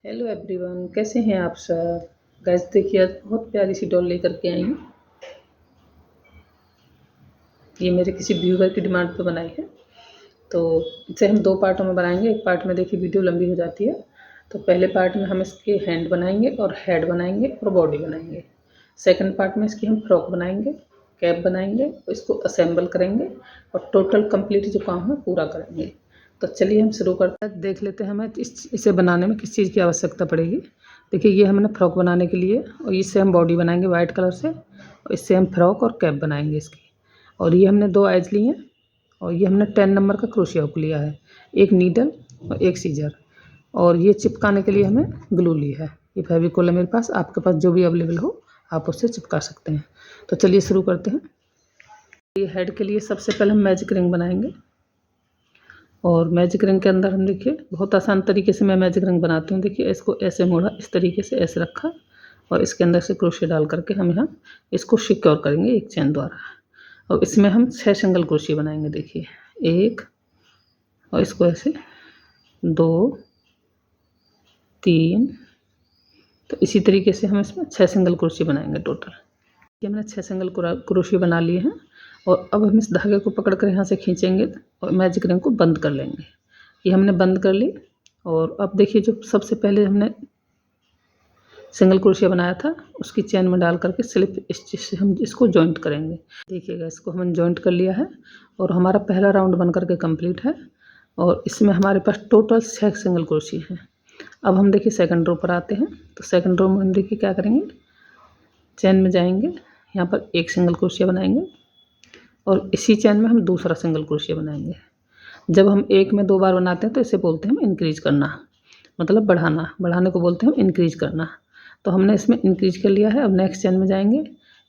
Hello everyone, कैसे हैं आप सब। गाइस देखिए, आज बहुत प्यारी सी डॉल लेकर के आई हूँ। ये मेरे किसी व्यूवर की डिमांड पे बनाई है। तो इसे हम दो पार्टों में बनाएंगे। एक पार्ट में देखिए वीडियो लंबी हो जाती है, तो पहले पार्ट में हम इसके हैंड बनाएंगे और हेड बनाएंगे और बॉडी बनाएंगे। सेकंड पार्ट में इसकी हम फ्रॉक बनाएंगे, कैप बनाएंगे, इसको असेंबल करेंगे और टोटल कंप्लीट जो काम है पूरा करेंगे। तो चलिए हम शुरू करते हैं। देख लेते हैं हमें इसे बनाने में किस चीज़ की आवश्यकता पड़ेगी। देखिए, ये हमने फ्रॉक बनाने के लिए, और इससे हम बॉडी बनाएंगे वाइट कलर से, और इससे हम फ्रॉक और कैप बनाएंगे इसकी। और ये हमने 2 आइज ली हैं, और ये हमने 10 नंबर का क्रोशिया हुक लिया है, एक नीडल और एक सीजर। और ये चिपकाने के लिए हमें ग्लू ली है। ये फेविकोल है मेरे पास, आपके पास जो भी अवेलेबल हो आप उससे चिपका सकते हैं। तो चलिए शुरू करते हैं। ये हेड के लिए सबसे पहले हम मैजिक रिंग बनाएंगे। और मैजिक रिंग के अंदर हम देखिए बहुत आसान तरीके से मैं मैजिक रिंग बनाती हूँ। देखिए, इसको ऐसे मोड़ा, इस तरीके से ऐसे रखा, और इसके अंदर से क्रोशिया डाल करके हम यहाँ इसको सिक्योर करेंगे एक चेन द्वारा। और इसमें हम 6 सिंगल क्रोशिया बनाएंगे। देखिए, 1, और इसको ऐसे 2, 3। तो इसी तरीके से हम इसमें 6 सिंगल क्रोशिया बनाएंगे टोटल। ये हमने 6 सिंगल क्रोशिया बना लिए हैं। और अब हम इस धागे को पकड़ कर यहाँ से खींचेंगे और मैजिक रिंग को बंद कर लेंगे। ये हमने बंद कर ली। और अब देखिए, जो सबसे पहले हमने सिंगल क्रोशिया बनाया था उसकी चेन में डाल करके स्लिप स्टिच से हम इसको जॉइंट करेंगे। देखिएगा, इसको हमने जॉइंट कर लिया है और हमारा पहला राउंड बन करके कंप्लीट है। और इसमें हमारे पास टोटल 6 सिंगल क्रोशिया हैं। अब हम देखिए सेकंड रो पर आते हैं। तो सेकंड रो में हम देखिए क्या करेंगे, चेन में जाएंगे, यहाँ पर एक सिंगल क्रोशिया बनाएंगे और इसी चेन में हम दूसरा सिंगल क्रोशिया बनाएंगे। जब हम एक में 2 बार बनाते हैं तो इसे बोलते हैं हम इंक्रीज करना, मतलब बढ़ाना। बढ़ाने को बोलते हैं हम इंक्रीज करना। तो हमने इसमें इंक्रीज कर लिया है। अब नेक्स्ट चेन में जाएंगे,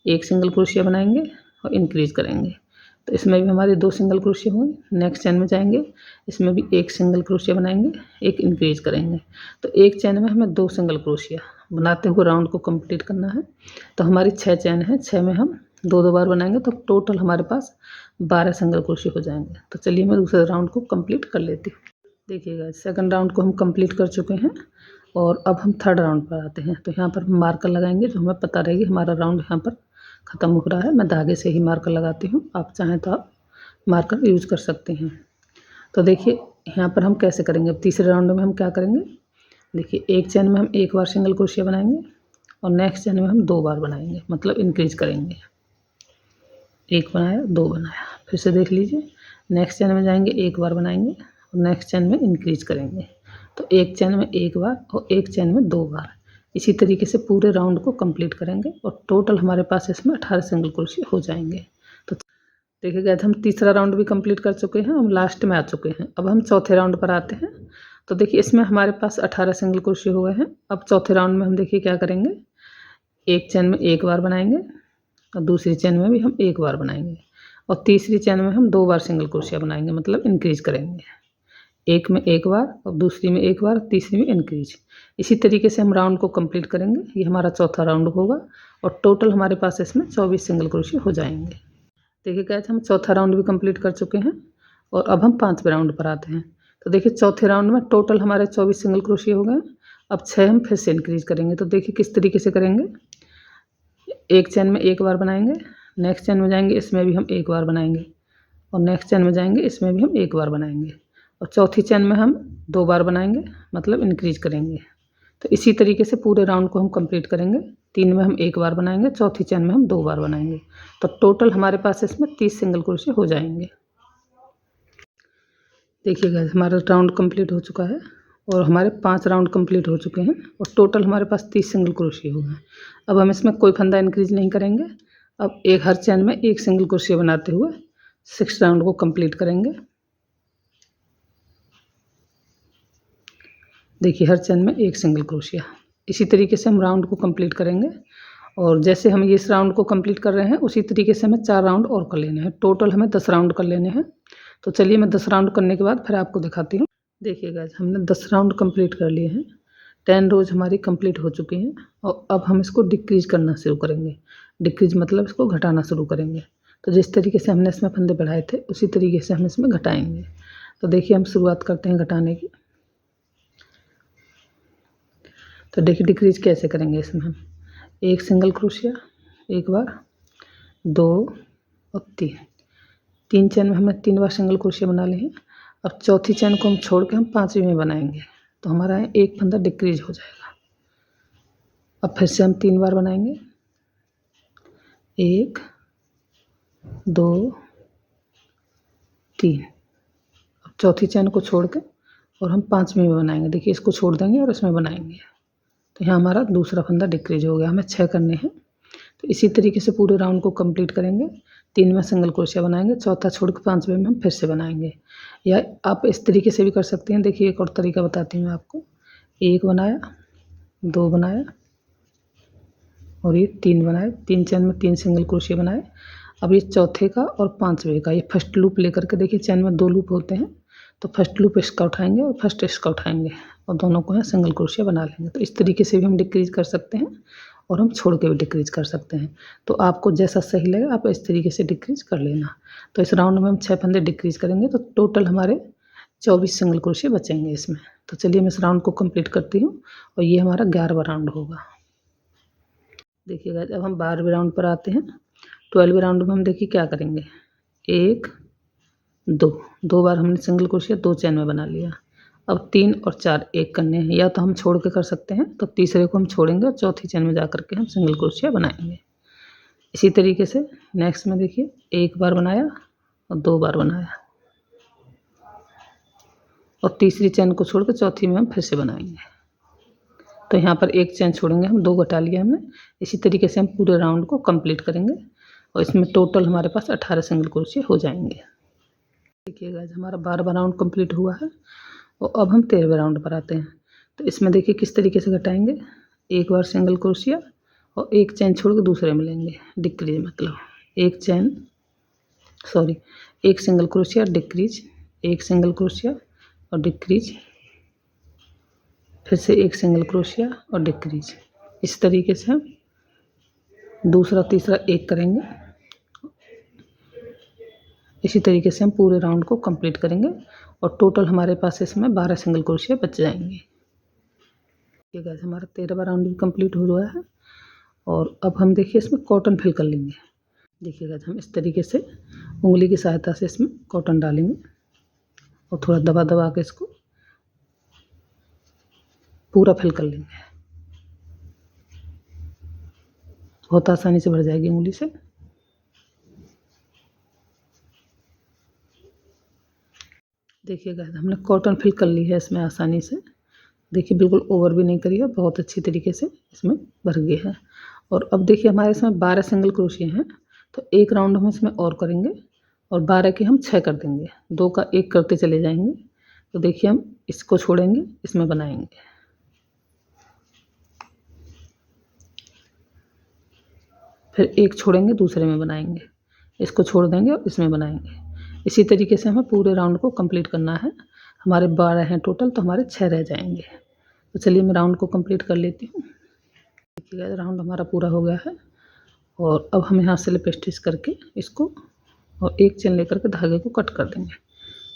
एक सिंगल क्रोशिया बनाएंगे और इंक्रीज करेंगे। तो इसमें भी हमारे 2 सिंगल क्रोशिया हुए। नेक्स्ट चेन में जाएंगे, इसमें भी एक सिंगल क्रोशिया बनाएंगे, एक इंक्रीज करेंगे। तो एक चेन में हमें 2 सिंगल क्रोशिया बनाते हुए राउंड को कंप्लीट करना है। तो हमारी 6 चेन है, 6 में हम 2-2 बार बनाएंगे, तो टोटल हमारे पास 12 सिंगल क्रोशिया हो जाएंगे। तो चलिए मैं दूसरे राउंड को कंप्लीट कर लेती हूँ। देखिएगा, सेकंड राउंड को हम कंप्लीट कर चुके हैं और अब हम थर्ड राउंड पर आते हैं। तो यहाँ पर हम मार्कर लगाएंगे, जो हमें पता रहेगी हमारा राउंड यहाँ पर ख़त्म हो रहा है। मैं धागे से ही मार्कर लगाती हूँ, आप चाहें तो आप मार्कर यूज कर सकते हैं। तो देखिए यहाँ पर हम कैसे करेंगे। अब तीसरे राउंड में हम क्या करेंगे, देखिए एक चेन में हम 1 बार सिंगल क्रोशिया बनाएंगे और नेक्स्ट चेन में हम 2 बार बनाएंगे, मतलब इंक्रीज करेंगे। 1 बनाया, 2 बनाया, फिर से देख लीजिए। नेक्स्ट चेन में जाएंगे, 1 बार बनाएंगे और नेक्स्ट चेन में इंक्रीज करेंगे। तो एक चेन में 1 बार और एक चेन में 2 बार, इसी तरीके से पूरे राउंड को कंप्लीट करेंगे और टोटल हमारे पास इसमें 18 सिंगल क्रोशिया हो जाएंगे। तो देखिएगा, हम तीसरा राउंड भी कंप्लीट कर चुके हैं, हम लास्ट में आ चुके हैं। अब हम चौथे राउंड पर आते हैं। तो देखिए, इसमें हमारे पास 18 सिंगल क्रोशिया हो गए हैं। अब चौथे राउंड में हम देखिए क्या करेंगे, एक चेन में 1 बार बनाएंगे और दूसरी चेन में भी हम 1 बार बनाएंगे और तीसरी चेन में हम 2 बार सिंगल क्रोशिया बनाएंगे, मतलब इंक्रीज करेंगे। एक में 1 बार और दूसरी में 1 बार, तीसरी में इंक्रीज। इसी तरीके से हम राउंड को कंप्लीट करेंगे। ये हमारा चौथा राउंड होगा और टोटल हमारे पास इसमें 24 सिंगल क्रोशिया हो जाएंगे। देखिए गाइस, हम चौथा राउंड भी कंप्लीट कर चुके हैं और अब हम 5वें राउंड पर आते हैं। तो देखिए, चौथे राउंड में टोटल हमारे 24 सिंगल क्रोशिया हो गए। अब 6 हम फिर से इंक्रीज करेंगे। तो देखिए किस तरीके से करेंगे, एक चेन में 1 बार बनाएंगे, नेक्स्ट चेन में जाएंगे, इसमें भी हम 1 बार बनाएंगे और नेक्स्ट चेन में जाएंगे, इसमें भी हम 1 बार बनाएंगे और चौथी चेन में हम 2 बार बनाएंगे, मतलब इंक्रीज करेंगे। तो इसी तरीके से पूरे राउंड को हम कंप्लीट करेंगे। 3 में हम 1 बार बनाएंगे, चौथी चेन में हम 2 बार बनाएंगे। तो टोटल हमारे पास इसमें 30 सिंगल क्रोशिया हो जाएंगे। देखिएगा, हमारा राउंड कंप्लीट हो चुका है और हमारे 5 राउंड कंप्लीट हो चुके हैं और टोटल हमारे पास 30 सिंगल क्रोशिया हो गए। अब हम इसमें कोई फंदा इंक्रीज नहीं करेंगे। अब एक हर चेन में एक सिंगल क्रोशिया बनाते हुए 6 राउंड को कंप्लीट करेंगे। देखिए, हर चेन में एक सिंगल क्रोशिया। इसी तरीके से हम राउंड को कंप्लीट करेंगे और जैसे हम इस राउंड को कंप्लीट कर रहे हैं उसी तरीके से हमें 4 राउंड और कर लेने हैं। टोटल हमें 10 राउंड कर लेने हैं। तो चलिए मैं 10 राउंड करने के बाद फिर आपको दिखाती हूँ। देखिए गाइस, हमने 10 राउंड कंप्लीट कर लिए हैं। 10 रोज हमारी कंप्लीट हो चुकी हैं और अब हम इसको डिक्रीज करना शुरू करेंगे। डिक्रीज मतलब इसको घटाना शुरू करेंगे। तो जिस तरीके से हमने इसमें फंदे बढ़ाए थे उसी तरीके से हम इसमें घटाएंगे। तो देखिए, हम शुरुआत करते हैं घटाने की। तो देखिए डिक्रीज कैसे करेंगे इसमें हम, एक सिंगल क्रोशिया, एक बार, 2 और 3 चेन में हमने 3 बार सिंगल क्रोशिया बना लिए हैं। अब चौथी चेन को हम छोड़ के हम 5वीं में बनाएंगे, तो हमारा एक फंदा डिक्रीज हो जाएगा। अब फिर से हम 3 बार बनाएंगे, 1 2 3। अब चौथी चेन को छोड़ के और हम 5वीं में बनाएंगे। देखिए इसको छोड़ देंगे और इसमें बनाएंगे, तो यहाँ हमारा दूसरा फंदा डिक्रीज हो गया। हमें 6 करने हैं, तो इसी तरीके से पूरे राउंड को कंप्लीट करेंगे। 3 में सिंगल क्रोशिया बनाएंगे, चौथा छोड़ के 5वें में हम फिर से बनाएंगे। या आप इस तरीके से भी कर सकते हैं। देखिए एक और तरीका बताती हूँ मैं आपको। 1 बनाया, 2 बनाया और ये 3 बनाए, 3 चेन में 3 सिंगल क्रोशिया बनाए। अब ये चौथे का और 5वें का ये फर्स्ट लूप लेकर के, देखिए चेन में 2 लूप होते हैं, तो फर्स्ट लूप इसका उठाएंगे और फर्स्ट इसका उठाएंगे और दोनों को यहाँ सिंगल क्रोशिया बना लेंगे। तो इस तरीके से भी हम डिक्रीज कर सकते हैं और हम छोड़ के भी डिक्रीज कर सकते हैं। तो आपको जैसा सही लगे आप इस तरीके से डिक्रीज कर लेना। तो इस राउंड में हम 6 फंदे डिक्रीज करेंगे, तो टोटल हमारे 24 सिंगल क्रोशिया बचेंगे इसमें। तो चलिए मैं इस राउंड को कंप्लीट करती हूँ और ये हमारा 11वां राउंड होगा। देखिएगा जब हम 12वें राउंड पर आते हैं, 12वें राउंड में हम देखिए क्या करेंगे। 1 2 बार हमने सिंगल क्रोशिया 2 चेन में बना लिया। अब 3 और 4 एक करने हैं, या तो हम छोड़ के कर सकते हैं, तो तीसरे को हम छोड़ेंगे और चौथी चेन में जा कर के हम सिंगल क्रोशिया बनाएंगे। इसी तरीके से नेक्स्ट में देखिए 1 बार बनाया और 2 बार बनाया और तीसरी चेन को छोड़ के चौथी में हम फिर से बनाएंगे। तो यहाँ पर एक चेन छोड़ेंगे हम, 2 घटा लिया हमने। इसी तरीके से हम पूरे राउंड को कंप्लीट करेंगे और इसमें टोटल हमारे पास 18 सिंगल क्रोशिया हो जाएंगे। देखिएगा हमारा 12वां राउंड कंप्लीट हुआ है और अब हम 13वें राउंड पर आते हैं। तो इसमें देखिए किस तरीके से घटाएंगे। 1 बार सिंगल क्रोशिया और एक चेन छोड़ के दूसरे में लेंगे, डिक्रीज मतलब एक सिंगल क्रोशिया डिक्रीज, एक सिंगल क्रोशिया और डिक्रीज, फिर से एक सिंगल क्रोशिया और डिक्रीज। इस तरीके से हम दूसरा तीसरा एक करेंगे। इसी तरीके से हम पूरे राउंड को कंप्लीट करेंगे और टोटल हमारे पास इसमें 12 सिंगल क्रोशिया बच जाएंगे। ये गाइस हमारा 13वां राउंड भी कंप्लीट हो रहा है और अब हम देखिए इसमें कॉटन फिल कर लेंगे। देखिएगा हम इस तरीके से उंगली की सहायता से इसमें कॉटन डालेंगे और थोड़ा दबा दबा के इसको पूरा फिल कर लेंगे। बहुत आसानी से भर जाएगी उंगली से। देखिएगा हमने कॉटन फिल कर ली है इसमें आसानी से। देखिए बिल्कुल ओवर भी नहीं करी है, बहुत अच्छी तरीके से इसमें भर गई है। और अब देखिए हमारे इसमें 12 सिंगल क्रोशिया हैं, तो एक राउंड हम इसमें और करेंगे और 12 के हम 6 कर देंगे, 2 का 1 करते चले जाएंगे। तो देखिए हम इसको छोड़ेंगे, इसमें बनाएंगे, फिर एक छोड़ेंगे दूसरे में बनाएंगे, इसको छोड़ देंगे और इसमें बनाएंगे। इसी तरीके से हमें पूरे राउंड को कंप्लीट करना है। हमारे 12 हैं टोटल, तो हमारे 6 रह जाएंगे। तो चलिए मैं राउंड को कंप्लीट कर लेती हूँ। देखिएगा राउंड हमारा पूरा हो गया है और अब हम यहाँ स्लिप स्टिच करके इसको और एक चेन लेकर के धागे को कट कर देंगे।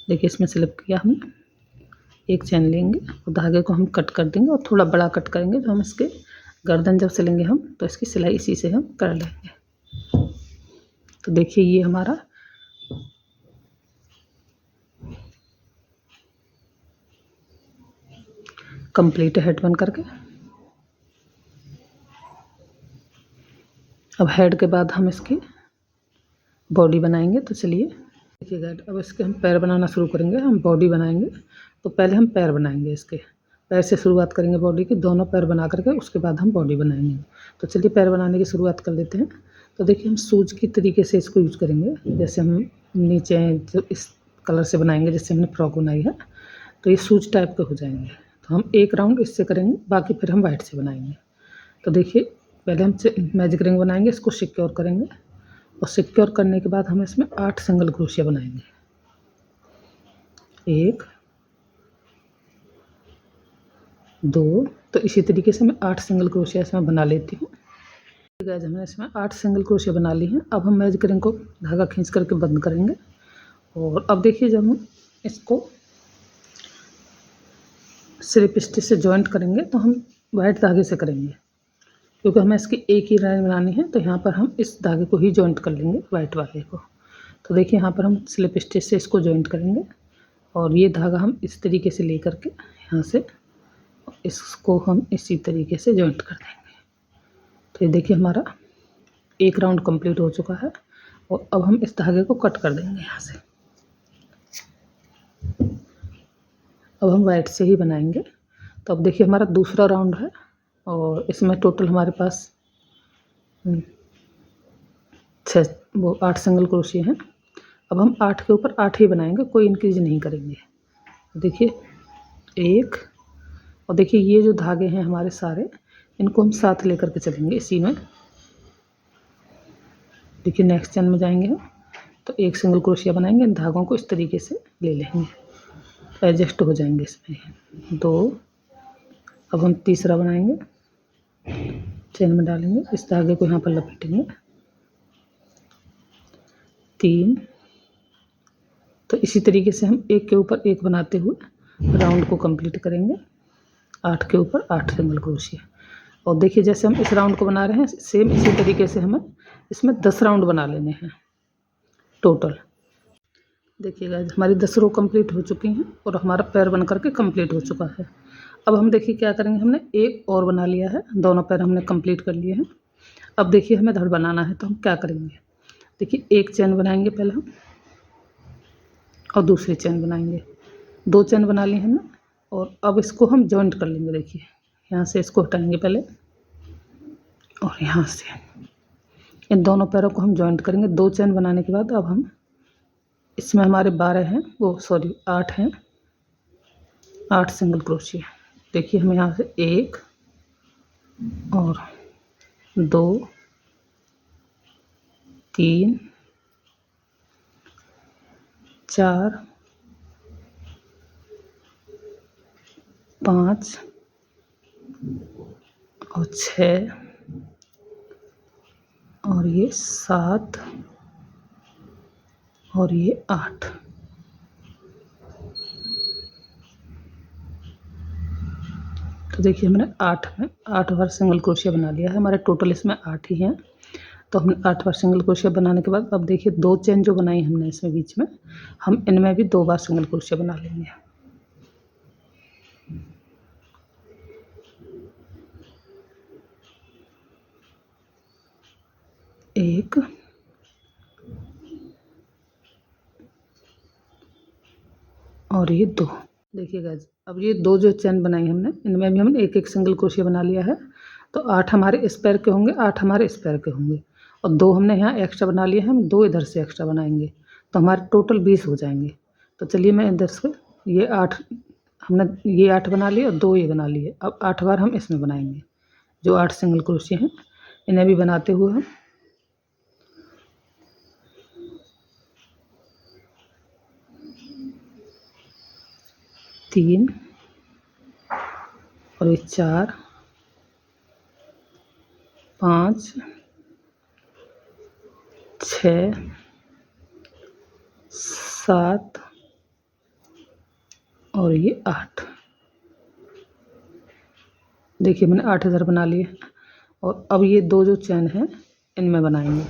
देखिए इसमें स्लिप किया हमने, एक चेन लेंगे और धागे को हम कट कर देंगे और थोड़ा बड़ा कट करेंगे। जो हम इसके गर्दन जब सिलेंगे हम, तो इसकी सिलाई इसी से हम कर लेंगे। तो देखिए ये हमारा कंप्लीट हेड बन करके। अब हेड के बाद हम इसकी बॉडी बनाएंगे। तो चलिए देखिएगा अब इसके हम पैर बनाना शुरू करेंगे। हम बॉडी बनाएंगे तो पहले हम पैर बनाएंगे, इसके पैर से शुरुआत करेंगे बॉडी की, दोनों पैर बना करके उसके बाद हम बॉडी बनाएंगे। तो चलिए पैर बनाने की शुरुआत कर लेते हैं। तो देखिए हम सूज की तरीके से इसको यूज करेंगे। जैसे हम नीचे जो इस कलर से बनाएंगे, जैसे हमने फ्रॉक बनाई है, तो ये सूज टाइप के हो जाएंगे। तो हम एक राउंड इससे करेंगे, बाकी फिर हम वाइट से बनाएंगे। तो देखिए पहले हम मैजिक रिंग बनाएंगे, इसको सिक्योर करेंगे और सिक्योर करने के बाद हम इसमें 8 सिंगल क्रोशिया बनाएंगे। 1 2, तो इसी तरीके से मैं 8 सिंगल क्रोशिया इसमें बना लेती हूँ। गाइस हमने इसमें 8 सिंगल क्रोशिया बना ली हैं। अब हम मैजिक रिंग को धागा खींच करके बंद करेंगे। और अब देखिए जब हम इसको स्लिप स्टिच से जॉइंट करेंगे तो हम वाइट धागे से करेंगे, क्योंकि हमें इसकी एक ही लाइन बनानी है। तो यहाँ पर हम इस धागे को ही जॉइंट कर लेंगे, वाइट वाले को। तो देखिए यहाँ पर हम स्लिप स्टिच से इसको जॉइंट करेंगे और ये धागा हम इस तरीके से लेकर के यहाँ से इसको हम इसी तरीके से जॉइंट कर देंगे। तो ये देखिए हमारा एक राउंड कंप्लीट हो चुका है और अब हम इस धागे को कट कर देंगे यहाँ से। अब हम वाइट से ही बनाएंगे। तो अब देखिए हमारा दूसरा राउंड है और इसमें टोटल हमारे पास 8 सिंगल क्रोशिया हैं। अब हम 8 के ऊपर 8 ही बनाएंगे, कोई इंक्रीज नहीं करेंगे। देखिए एक, और देखिए ये जो धागे हैं हमारे सारे, इनको हम साथ लेकर के चलेंगे इसी में। देखिए नेक्स्ट चेन में जाएंगे हम तो एक सिंगल क्रोशिया बनाएंगे, इन धागों को इस तरीके से ले लेंगे, एडजस्ट हो जाएंगे इसमें 2। अब हम तीसरा बनाएंगे, चेन में डालेंगे, इस धागे को यहाँ पर लपेटेंगे 3। तो इसी तरीके से हम एक के ऊपर एक बनाते हुए राउंड को कंप्लीट करेंगे, 8 के ऊपर 8 सिंगल क्रोशिया। और देखिए जैसे हम इस राउंड को बना रहे हैं, सेम इसी तरीके से हमें इसमें 10 राउंड बना लेने हैं टोटल। देखिए गाइस हमारी 10 रो कंप्लीट हो चुकी हैं और हमारा पैर बन करके कंप्लीट हो चुका है। अब हम देखिए क्या करेंगे, हमने एक और बना लिया है, दोनों पैर हमने कंप्लीट कर लिए हैं। अब देखिए हमें धड़ बनाना है, तो हम क्या करेंगे, देखिए एक चेन बनाएंगे पहले हम और दूसरी चेन बनाएंगे, 2 चेन बना ली हमने। और अब इसको हम जॉइंट कर लेंगे। देखिए यहाँ से इसको हटाएंगे पहले और यहाँ से इन दोनों पैरों को हम जॉइंट करेंगे। 2 चेन बनाने के बाद अब हम इसमें हमारे 12 हैं, वो सॉरी 8 हैं, 8 सिंगल क्रोशिया। देखिए हमें यहाँ से 1 और 2 3 4 5 और 6 और ये 7 और ये 8। तो देखिए हमने 8 बार सिंगल क्रोशिया बना लिया है, हमारे टोटल इसमें 8 ही हैं। तो हमने 8 बार सिंगल क्रोशिया बनाने के बाद अब देखिए 2 चेन जो बनाई हमने इसमें बीच में, हम इनमें भी 2 बार सिंगल क्रोशिया बना लेंगे। एक और ये 2। देखिए गाइस अब ये 2 जो चेन बनाई हमने, इनमें भी हमने एक एक सिंगल क्रोशिया बना लिया है। तो 8 हमारे इस पैर के होंगे, 8 हमारे इस पैर के होंगे और 2 हमने यहाँ एक्स्ट्रा बना लिए हैं, हम 2 इधर से एक्स्ट्रा बनाएंगे, तो हमारे टोटल 20 हो जाएंगे। तो चलिए मैं इधर से ये 8 हमने ये 8 बना लिए और 2 ये बना लिए। अब 8 बार हम इसमें बनाएंगे, जो 8 सिंगल क्रोशिया हैं इन्हें भी बनाते हुए हम 3 और ये 4 5 6 7 और ये 8। देखिए मैंने 8 इधर बना लिए और अब ये 2 जो चेन हैं इनमें बनाएंगे।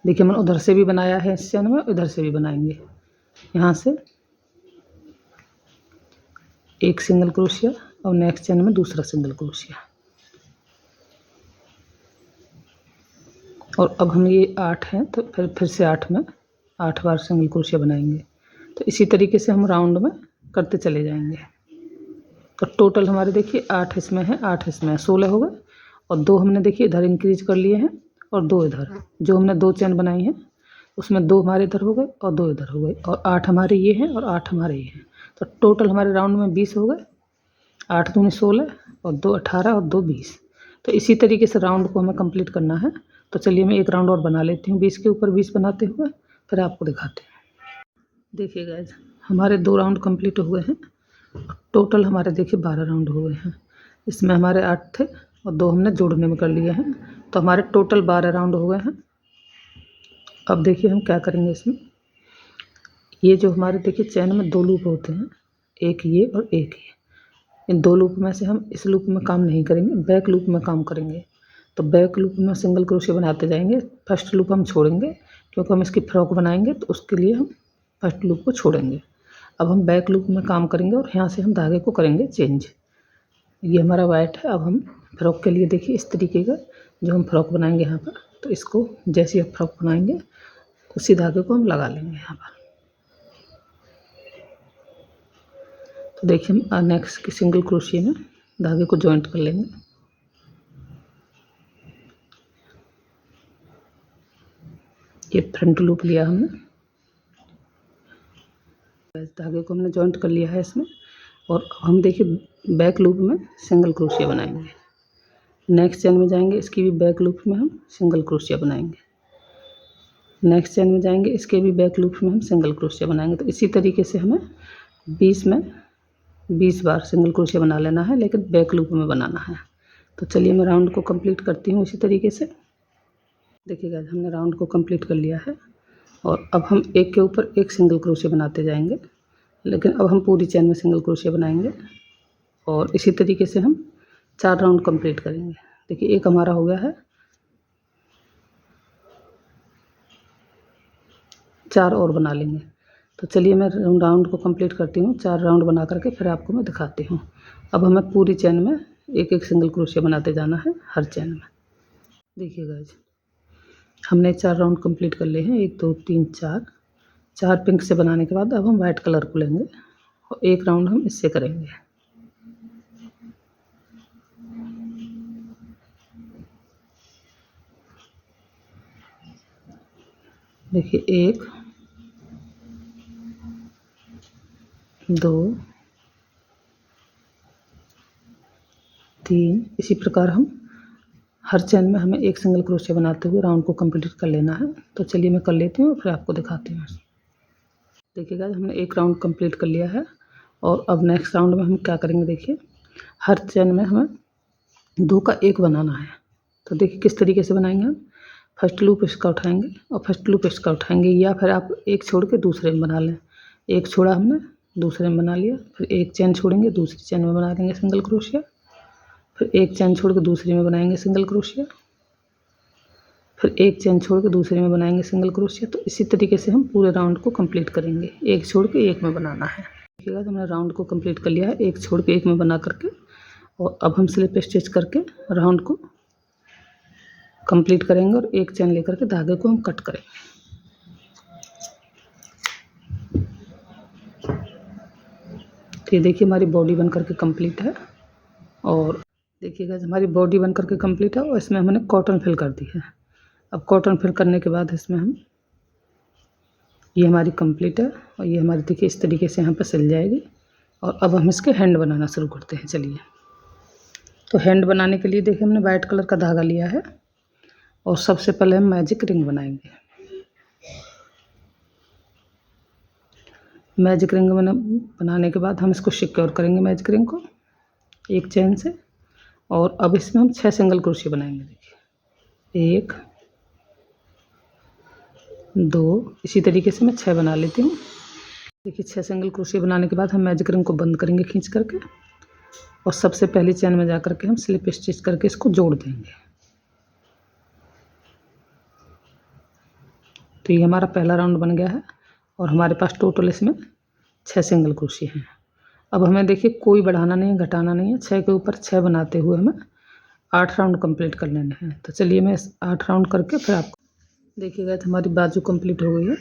देखिए मैंने उधर से भी बनाया है इस चेन में, इधर से भी बनाएंगे। यहाँ से एक सिंगल क्रोशिया और नेक्स्ट चेन में दूसरा सिंगल क्रोशिया। और अब हम ये 8 हैं तो फिर से 8 में 8 बार सिंगल क्रोशिया बनाएंगे। तो इसी तरीके से हम राउंड में करते चले जाएंगे। तो टोटल हमारे देखिए 8 इसमें है, 8 इसमें है, 16 हो गए। और 2 हमने देखिए इधर इंक्रीज कर लिए हैं और 2 इधर, जो हमने 2 चेन बनाई हैं उसमें 2 हमारे इधर हो गए और 2 इधर हो गए और 8 हमारे ये हैं और 8 हमारे ये हैं। तो टोटल हमारे राउंड में 20 हो गए, 8 दूनी 16 और 2 18 और 2 20। तो इसी तरीके से राउंड को हमें कंप्लीट करना है। तो चलिए मैं एक राउंड और बना लेती हूँ 20 के ऊपर 20 बनाते हुए, फिर आपको दिखाते हैं। देखिए गाइस हमारे 2 राउंड कंप्लीट हुए हैं, टोटल हमारे देखिए 12 राउंड हुए हैं। इसमें हमारे 8 थे और 2 हमने जोड़ने में कर लिए हैं, तो हमारे टोटल 12 राउंड हो गए हैं। अब देखिए हम क्या करेंगे इसमें, ये जो हमारे देखिए चैन में 2 लूप होते हैं, एक ये और एक ये, इन 2 लूप में से हम इस लूप में काम नहीं करेंगे, बैक लूप में काम करेंगे। तो बैक लूप में सिंगल क्रोशे बनाते जाएंगे। फर्स्ट लूप हम छोड़ेंगे क्योंकि हम इसकी फ्रॉक बनाएंगे, तो उसके लिए हम फर्स्ट लूप को छोड़ेंगे। अब हम बैक लूप में काम करेंगे और यहाँ से हम धागे को करेंगे चेंज। ये हमारा वाइट है। अब हम फ्रॉक के लिए देखिए इस तरीके का जो हम फ्रॉक बनाएंगे यहाँ पर, तो इसको जैसे आप फ्रॉक बनाएंगे उसी धागे को हम लगा लेंगे यहाँ पर। तो देखिए हम नेक्स्ट की सिंगल क्रोशिया में धागे को जॉइंट कर लेंगे। ये फ्रंट लूप लिया हमने, धागे को हमने जॉइंट कर लिया है इसमें। और हम देखिए बैक लूप में सिंगल क्रोशिया बनाएंगे। नेक्स्ट चेन में जाएंगे, इसकी भी बैक लूप में हम सिंगल क्रोशिया बनाएंगे। नेक्स्ट चेन में जाएंगे, इसके भी बैक लूप में हम सिंगल क्रोशिया बनाएंगे। तो इसी तरीके से हमें 20 बार सिंगल क्रोशिया बना लेना है, लेकिन बैक लूप में बनाना है। तो चलिए मैं राउंड को कंप्लीट करती हूँ इसी तरीके से। देखिएगा हमने राउंड को कंप्लीट कर लिया है और अब हम एक के ऊपर एक सिंगल क्रोशिया बनाते जाएंगे, लेकिन अब हम पूरी चेन में सिंगल क्रोशिया बनाएंगे और इसी तरीके से हम 4 राउंड कंप्लीट करेंगे। देखिए एक हमारा हो गया है, 4 और बना लेंगे। तो चलिए मैं राउंड को कंप्लीट करती हूँ। 4 राउंड बना करके फिर आपको मैं दिखाती हूँ। अब हमें पूरी चेन में एक एक सिंगल क्रोशिया बनाते जाना है हर चेन में। देखिए गाइस हमने 4 राउंड कंप्लीट कर लिए हैं, 1 2 3 4 पिंक से बनाने के बाद अब हम वाइट कलर को लेंगे और एक राउंड हम इससे करेंगे। देखिए 1 2 3 इसी प्रकार हम हर चेन में हमें एक सिंगल क्रोशिया बनाते हुए राउंड को कंप्लीट कर लेना है। तो चलिए मैं कर लेती हूँ फिर आपको दिखाती हूँ। देखिएगा हमने एक राउंड कंप्लीट कर लिया है और अब नेक्स्ट राउंड में हम क्या करेंगे। देखिए हर चेन में हमें 2 का 1 बनाना है। तो देखिए किस तरीके से बनाएंगे हम। फर्स्ट लूप इसका उठाएंगे और फर्स्ट लूप इसका उठाएंगे, या फिर आप एक छोड़ के दूसरे में बना लें। एक छोड़ा हमने दूसरे में बना लिया, फिर एक चेन छोड़ेंगे दूसरी चेन में बना देंगे सिंगल क्रोशिया, फिर एक चेन छोड़ के दूसरी में बनाएंगे सिंगल क्रोशिया, फिर एक चेन छोड़ के दूसरे में बनाएंगे सिंगल क्रोशिया। तो इसी तरीके से हम पूरे राउंड को कंप्लीट करेंगे। एक छोड़ के एक में बनाना है। देखिएगा हमने राउंड को कंप्लीट कर लिया है एक छोड़ के एक में बना करके। और अब हम स्लिप स्टिच करके राउंड को कंप्लीट करेंगे और एक चेन लेकर के धागे को हम कट करेंगे। तो ये देखिए हमारी बॉडी बन करके कंप्लीट है। और देखिएगा हमारी बॉडी बन करके कंप्लीट है और इसमें हमने कॉटन फिल कर दी है। अब कॉटन फिल करने के बाद इसमें हम ये हमारी कंप्लीट है और ये हमारी देखिए इस तरीके से यहाँ पर सिल जाएगी। और अब हम इसके हैंड बनाना शुरू करते हैं। चलिए तो हैंड बनाने के लिए देखिए हमने वाइट कलर का धागा लिया है और सबसे पहले हम मैजिक रिंग बनाएंगे। मैजिक रिंग बनाने के बाद हम इसको सिक्योर करेंगे मैजिक रिंग को एक चेन से। और अब इसमें हम 6 सिंगल क्रोशिया बनाएंगे। देखिए 1 2 इसी तरीके से मैं 6 बना लेती हूँ। देखिए 6 सिंगल क्रोशिया बनाने के बाद हम मैजिक रिंग को बंद करेंगे खींच करके और सबसे पहली चेन में जा करके हम स्लिप स्टिच करके इसको जोड़ देंगे। तो ये हमारा पहला राउंड बन गया है और हमारे पास टोटल इसमें 6 सिंगल क्रोशिया हैं। अब हमें देखिए कोई बढ़ाना नहीं है घटाना नहीं है, 6 के ऊपर 6 बनाते हुए हमें 8 राउंड कंप्लीट कर लेने हैं। तो चलिए मैं 8 राउंड करके फिर आपको देखिएगा। तो हमारी बाजू कंप्लीट हो गई है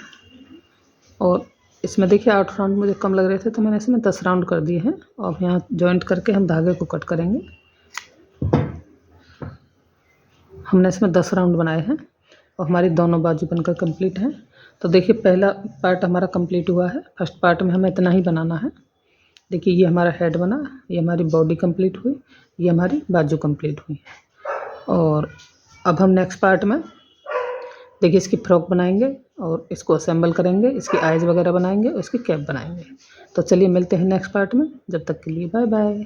और इसमें देखिए 8 राउंड मुझे कम लग रहे थे तो मैंने इसमें 10 राउंड कर दिए हैं। और यहाँ जॉइंट करके हम धागे को कट करेंगे। हमने इसमें 10 राउंड बनाए हैं और हमारी दोनों बाजू बनकर कंप्लीट हैं। तो देखिए पहला पार्ट हमारा कंप्लीट हुआ है। फर्स्ट पार्ट में हमें इतना ही बनाना है। देखिए ये हमारा हेड बना, ये हमारी बॉडी कंप्लीट हुई, ये हमारी बाजू कंप्लीट हुई। और अब हम नेक्स्ट पार्ट में देखिए इसकी फ्रॉक बनाएंगे और इसको असेंबल करेंगे, इसकी आइज़ वगैरह बनाएंगे और इसकी कैप बनाएंगे। तो चलिए मिलते हैं नेक्स्ट पार्ट में, जब तक के लिए बाय बाय।